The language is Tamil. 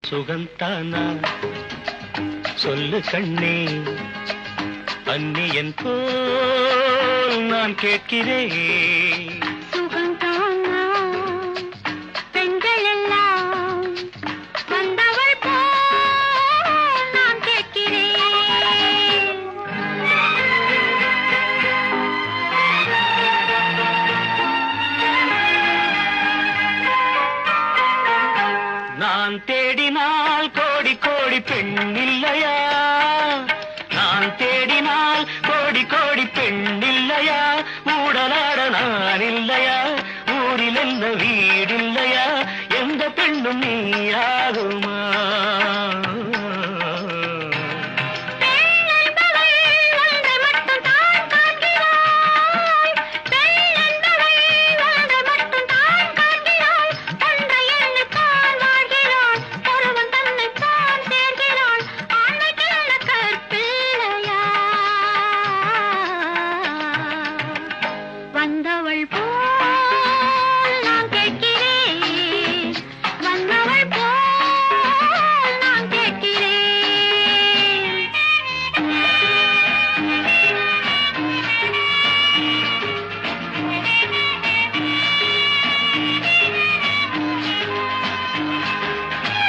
சுகந்தானா சொல்லு கண்ணே, அந்நியன் போல் நான் கேட்கிறேன். சுகந்தானா பெண்கள் எல்லாம் வந்தவள் போல் நான் கேட்கிறேன். நான் தேடினால் கோடி கோடி பெண் இல்லையா? நான் தேடினால் கோடி கோடி பெண் இல்லையா? மூடலாட நான் இல்லையா? ஊரில் என்ன வீடில்லையா? எந்த பெண்ணும் நீயாகும்